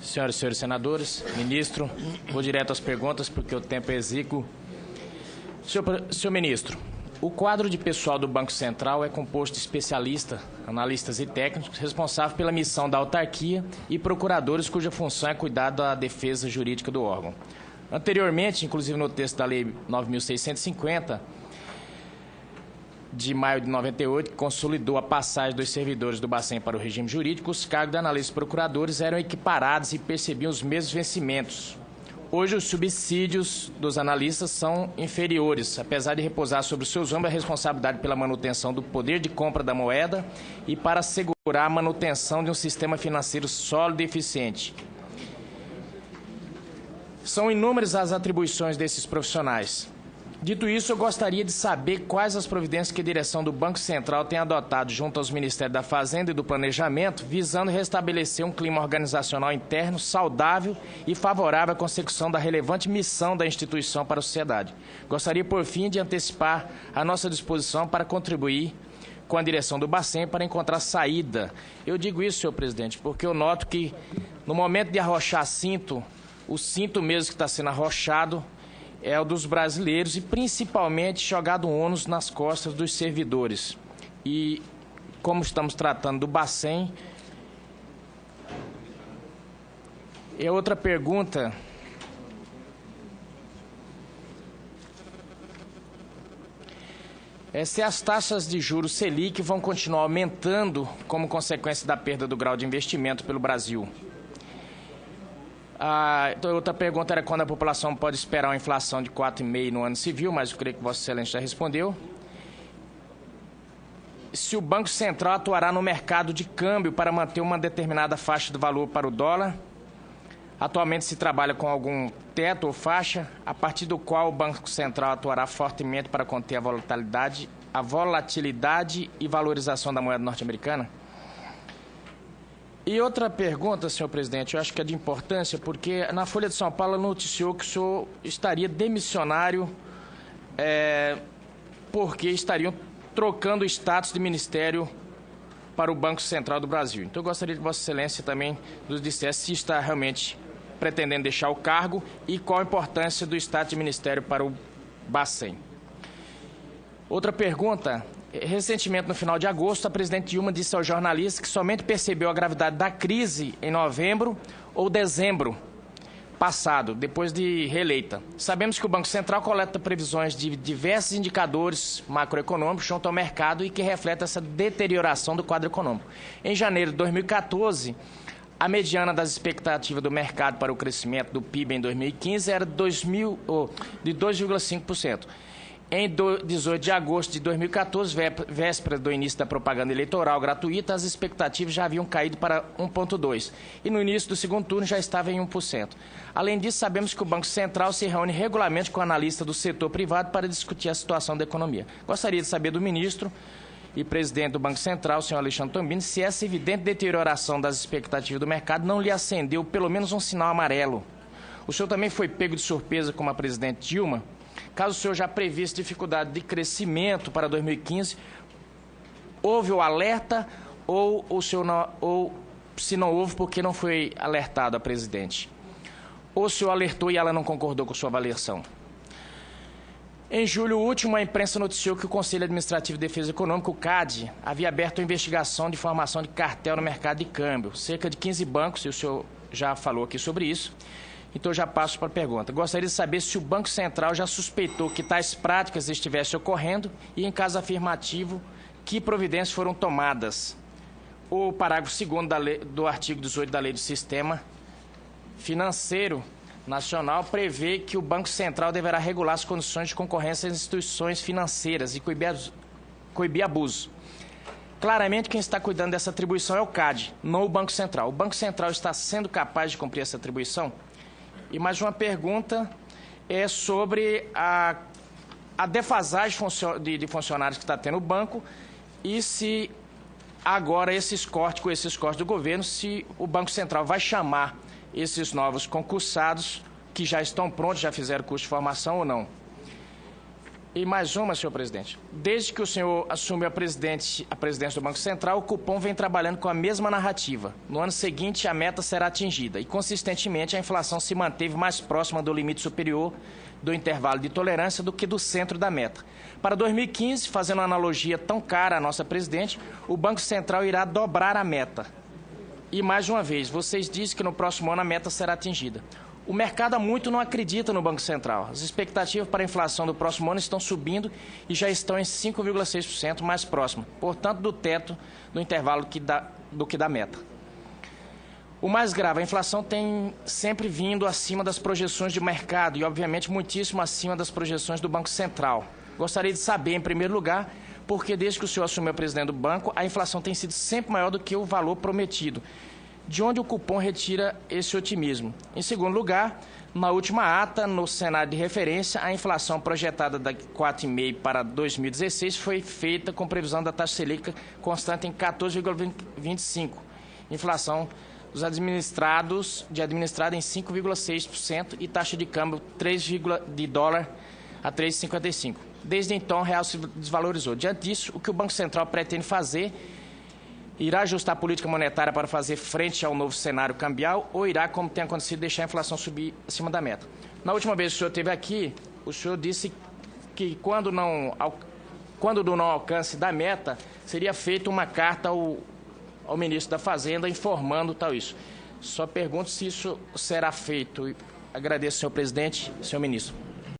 Senhoras e senhores senadores, ministro, vou direto às perguntas porque o tempo é exíguo. Senhor ministro, o quadro de pessoal do Banco Central é composto de especialistas, analistas e técnicos responsáveis pela missão da autarquia e procuradores cuja função é cuidar da defesa jurídica do órgão. Anteriormente, inclusive no texto da Lei 9.650, de maio de 98, que consolidou a passagem dos servidores do Bacen para o regime jurídico, os cargos de analistas e procuradores eram equiparados e percebiam os mesmos vencimentos. Hoje, os subsídios dos analistas são inferiores, apesar de repousar sobre os seus ombros a responsabilidade pela manutenção do poder de compra da moeda e para assegurar a manutenção de um sistema financeiro sólido e eficiente. São inúmeras as atribuições desses profissionais. Dito isso, eu gostaria de saber quais as providências que a direção do Banco Central tem adotado junto aos Ministérios da Fazenda e do Planejamento, visando restabelecer um clima organizacional interno saudável e favorável à consecução da relevante missão da instituição para a sociedade. Gostaria, por fim, de antecipar a nossa disposição para contribuir com a direção do Bacen para encontrar saída. Eu digo isso, senhor presidente, porque eu noto que, no momento de arrochar cinto, o cinto mesmo que está sendo arrochado é o dos brasileiros e, principalmente, jogado ônus nas costas dos servidores. E, como estamos tratando do Bacen, é outra pergunta. Se as taxas de juros Selic vão continuar aumentando como consequência da perda do grau de investimento pelo Brasil. Outra pergunta era quando a população pode esperar uma inflação de 4,5% no ano civil, mas eu creio que Vossa Excelência já respondeu. Se o Banco Central atuará no mercado de câmbio para manter uma determinada faixa de valor para o dólar. Atualmente se trabalha com algum teto ou faixa, a partir do qual o Banco Central atuará fortemente para conter a volatilidade e valorização da moeda norte-americana. E outra pergunta, senhor presidente, eu acho que é de importância, porque na Folha de São Paulo noticiou que o senhor estaria demissionário porque estariam trocando o status de ministério para o Banco Central do Brasil. Então, eu gostaria que Vossa Excelência também nos dissesse se está realmente pretendendo deixar o cargo e qual a importância do status de ministério para o Bacen. Outra pergunta. Recentemente, no final de agosto, a presidente Dilma disse aos jornalistas que somente percebeu a gravidade da crise em novembro ou dezembro passado, depois de reeleita. Sabemos que o Banco Central coleta previsões de diversos indicadores macroeconômicos junto ao mercado e que refletem essa deterioração do quadro econômico. Em janeiro de 2014, a mediana das expectativas do mercado para o crescimento do PIB em 2015 era de 2,5%. Em 18 de agosto de 2014, véspera do início da propaganda eleitoral gratuita, as expectativas já haviam caído para 1,2%. E no início do segundo turno já estava em 1%. Além disso, sabemos que o Banco Central se reúne regularmente com analistas do setor privado para discutir a situação da economia. Gostaria de saber do ministro e presidente do Banco Central, senhor Alexandre Tombini, se essa evidente deterioração das expectativas do mercado não lhe acendeu pelo menos um sinal amarelo. O senhor também foi pego de surpresa com a presidente Dilma? Caso o senhor já previsse dificuldade de crescimento para 2015, houve o alerta ou se não houve, porque não foi alertado a presidente? Ou o senhor alertou e ela não concordou com sua avaliação? Em julho último, a imprensa noticiou que o Conselho Administrativo de Defesa Econômica, o CAD, havia aberto uma investigação de formação de cartel no mercado de câmbio. Cerca de 15 bancos, e o senhor já falou aqui sobre isso. Então, eu já passo para a pergunta. Gostaria de saber se o Banco Central já suspeitou que tais práticas estivessem ocorrendo e, em caso afirmativo, que providências foram tomadas. O parágrafo 2º do artigo 18 da Lei do Sistema Financeiro Nacional prevê que o Banco Central deverá regular as condições de concorrência das instituições financeiras e coibir abuso. Claramente, quem está cuidando dessa atribuição é o CAD, não o Banco Central. O Banco Central está sendo capaz de cumprir essa atribuição? E mais uma pergunta é sobre a defasagem de funcionários que está tendo o banco e se agora com esses cortes do governo, se o Banco Central vai chamar esses novos concursados que já estão prontos, já fizeram curso de formação ou não. E mais uma, senhor presidente. Desde que o senhor assumiu a presidência do Banco Central, o cupom vem trabalhando com a mesma narrativa. No ano seguinte, a meta será atingida e, consistentemente, a inflação se manteve mais próxima do limite superior do intervalo de tolerância do que do centro da meta. Para 2015, fazendo uma analogia tão cara à nossa presidente, o Banco Central irá dobrar a meta. E, mais uma vez, vocês dizem que no próximo ano a meta será atingida. O mercado há muito não acredita no Banco Central. As expectativas para a inflação do próximo ano estão subindo e já estão em 5,6% mais próximo, portanto, do teto do intervalo do que da meta. O mais grave, a inflação tem sempre vindo acima das projeções de mercado e, obviamente, muitíssimo acima das projeções do Banco Central. Gostaria de saber, em primeiro lugar, porque desde que o senhor assumiu a presidência do banco, a inflação tem sido sempre maior do que o valor prometido. De onde o cupom retira esse otimismo? Em segundo lugar, na última ata, no cenário de referência, a inflação projetada da 4,5% para 2016 foi feita com previsão da taxa Selic constante em 14,25%. Inflação dos administrado em 5,6% e taxa de câmbio de dólar a 3,55. Desde então, o real se desvalorizou. Diante disso, o que o Banco Central pretende fazer? Irá ajustar a política monetária para fazer frente ao novo cenário cambial ou irá, como tem acontecido, deixar a inflação subir acima da meta? Na última vez que o senhor esteve aqui, o senhor disse que quando do não alcance da meta, seria feita uma carta ao ministro da Fazenda informando tal isso. Só pergunto se isso será feito. Agradeço, senhor presidente, senhor ministro.